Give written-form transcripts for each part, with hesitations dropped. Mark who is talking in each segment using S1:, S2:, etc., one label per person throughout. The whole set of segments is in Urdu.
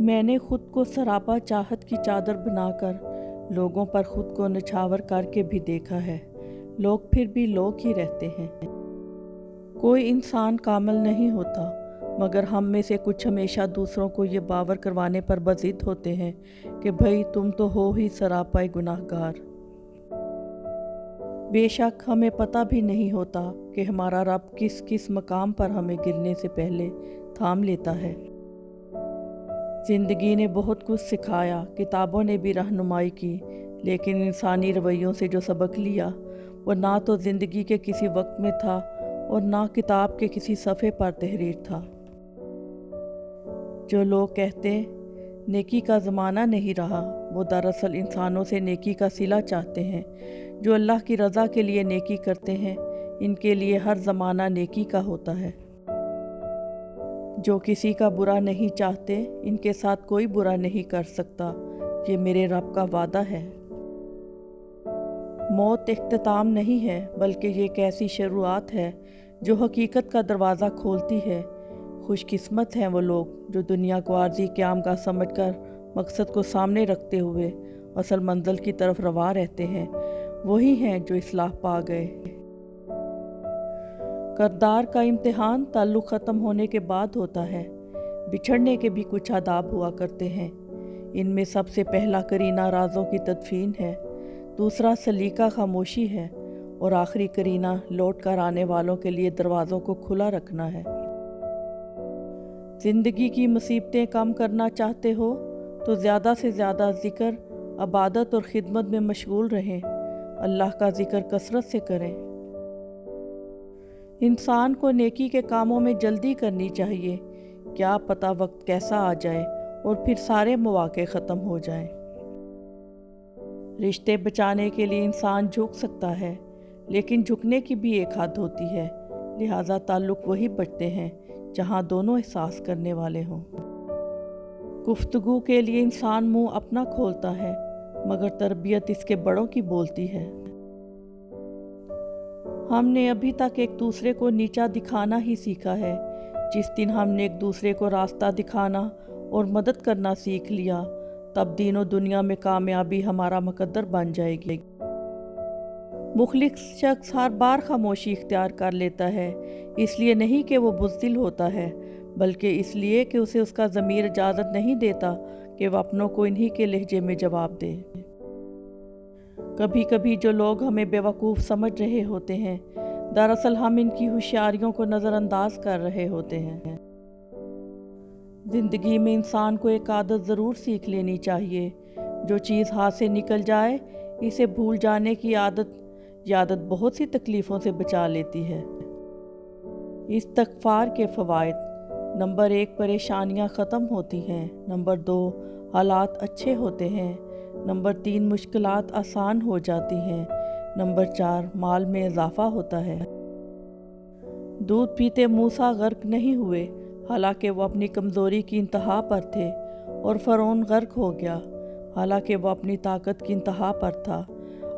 S1: میں نے خود کو سراپا چاہت کی چادر بنا کر لوگوں پر خود کو نچھاور کر کے بھی دیکھا ہے۔ لوگ پھر بھی لوگ ہی رہتے ہیں۔ کوئی انسان کامل نہیں ہوتا، مگر ہم میں سے کچھ ہمیشہ دوسروں کو یہ باور کروانے پر بضد ہوتے ہیں کہ بھئی تم تو ہو ہی سراپا گناہ گار۔ بے شک ہمیں پتہ بھی نہیں ہوتا کہ ہمارا رب کس کس مقام پر ہمیں گرنے سے پہلے تھام لیتا ہے۔ زندگی نے بہت کچھ سکھایا، کتابوں نے بھی رہنمائی کی، لیکن انسانی رویوں سے جو سبق لیا وہ نہ تو زندگی کے کسی وقت میں تھا اور نہ کتاب کے کسی صفحے پر تحریر تھا۔ جو لوگ کہتے نیکی کا زمانہ نہیں رہا، وہ دراصل انسانوں سے نیکی کا صلہ چاہتے ہیں۔ جو اللہ کی رضا کے لیے نیکی کرتے ہیں، ان کے لیے ہر زمانہ نیکی کا ہوتا ہے۔ جو کسی کا برا نہیں چاہتے، ان کے ساتھ کوئی برا نہیں کر سکتا، یہ میرے رب کا وعدہ ہے۔ موت اختتام نہیں ہے، بلکہ یہ ایک ایسی شروعات ہے جو حقیقت کا دروازہ کھولتی ہے۔ خوش قسمت ہیں وہ لوگ جو دنیا کو عارضی قیامگاہ سمجھ کر مقصد کو سامنے رکھتے ہوئے اصل منزل کی طرف رواں رہتے ہیں۔ وہی ہیں جو اصلاح پا گئے۔ کردار کا امتحان تعلق ختم ہونے کے بعد ہوتا ہے۔ بچھڑنے کے بھی کچھ آداب ہوا کرتے ہیں۔ ان میں سب سے پہلا قرینہ رازوں کی تدفین ہے، دوسرا سلیقہ خاموشی ہے، اور آخری قرینہ لوٹ کر آنے والوں کے لیے دروازوں کو کھلا رکھنا ہے۔ زندگی کی مصیبتیں کم کرنا چاہتے ہو تو زیادہ سے زیادہ ذکر، عبادت اور خدمت میں مشغول رہیں۔ اللہ کا ذکر کثرت سے کریں۔ انسان کو نیکی کے کاموں میں جلدی کرنی چاہیے، کیا پتہ وقت کیسا آ جائے اور پھر سارے مواقع ختم ہو جائیں۔ رشتے بچانے کے لیے انسان جھک سکتا ہے، لیکن جھکنے کی بھی ایک حد ہوتی ہے، لہٰذا تعلق وہی بچتے ہیں جہاں دونوں احساس کرنے والے ہوں۔ گفتگو کے لیے انسان منہ اپنا کھولتا ہے، مگر تربیت اس کے بڑوں کی بولتی ہے۔ ہم نے ابھی تک ایک دوسرے کو نیچا دکھانا ہی سیکھا ہے۔ جس دن ہم نے ایک دوسرے کو راستہ دکھانا اور مدد کرنا سیکھ لیا، تب دین و دنیا میں کامیابی ہمارا مقدر بن جائے گی۔ مخلص شخص ہر بار خاموشی اختیار کر لیتا ہے، اس لیے نہیں کہ وہ بزدل ہوتا ہے، بلکہ اس لیے کہ اسے اس کا ضمیر اجازت نہیں دیتا کہ وہ اپنوں کو انہی کے لہجے میں جواب دے۔ کبھی کبھی جو لوگ ہمیں بیوقوف سمجھ رہے ہوتے ہیں، دراصل ہم ان کی ہوشیاریوں کو نظر انداز کر رہے ہوتے ہیں۔ زندگی میں انسان کو ایک عادت ضرور سیکھ لینی چاہیے۔ جو چیز ہاتھ سے نکل جائے، اسے بھول جانے کی عادت، یہ عادت بہت سی تکلیفوں سے بچا لیتی ہے۔ استغفار کے فوائد: نمبر 1، پریشانیاں ختم ہوتی ہیں۔ نمبر 2، حالات اچھے ہوتے ہیں۔ نمبر 3، مشکلات آسان ہو جاتی ہیں۔ نمبر 4، مال میں اضافہ ہوتا ہے۔ دودھ پیتے موسیٰ غرق نہیں ہوئے، حالانکہ وہ اپنی کمزوری کی انتہا پر تھے، اور فرعون غرق ہو گیا، حالانکہ وہ اپنی طاقت کی انتہا پر تھا۔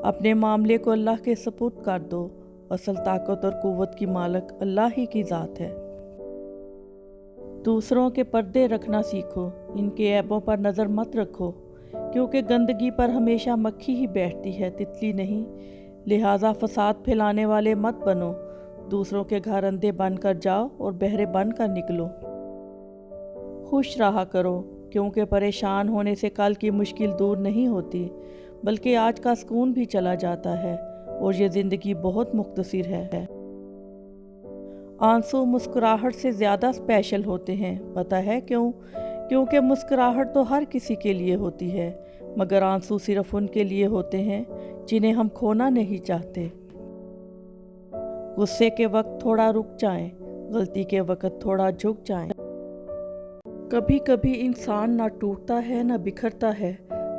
S1: اپنے معاملے کو اللہ کے سپرد کر دو، اصل طاقت اور قوت کی مالک اللہ ہی کی ذات ہے۔ دوسروں کے پردے رکھنا سیکھو، ان کے عیبوں پر نظر مت رکھو، کیونکہ گندگی پر ہمیشہ مکھی ہی بیٹھتی ہے، تتلی نہیں۔ لہٰذا فساد پھیلانے والے مت بنو، دوسروں کے گھر اندھے بن کر جاؤ اور بہرے بن کر نکلو۔ خوش رہا کرو، کیونکہ پریشان ہونے سے کل کی مشکل دور نہیں ہوتی، بلکہ آج کا سکون بھی چلا جاتا ہے، اور یہ زندگی بہت مختصر ہے۔ آنسو مسکراہٹ سے زیادہ اسپیشل ہوتے ہیں، پتہ ہے کیوں؟ کیونکہ مسکراہٹ تو ہر کسی کے لیے ہوتی ہے، مگر آنسو صرف ان کے لیے ہوتے ہیں جنہیں ہم کھونا نہیں چاہتے۔ غصے کے وقت تھوڑا رک جائیں، غلطی کے وقت تھوڑا جھک جائیں۔ کبھی کبھی انسان نہ ٹوٹتا ہے نہ بکھرتا ہے،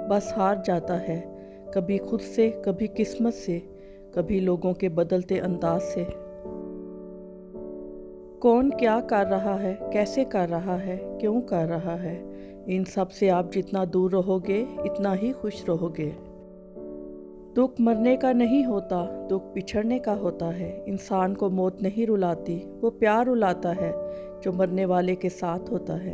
S1: بس ہار جاتا ہے، کبھی خود سے، کبھی قسمت سے، کبھی لوگوں کے بدلتے انداز سے۔ کون کیا کر رہا ہے، کیسے کر رہا ہے، کیوں کر رہا ہے، ان سب سے آپ جتنا دور رہو گے اتنا ہی خوش رہو گے۔ دکھ مرنے کا نہیں ہوتا، دکھ بچھڑنے کا ہوتا ہے۔ انسان کو موت نہیں رلاتی، وہ پیار رلاتا ہے جو مرنے والے کے ساتھ ہوتا ہے۔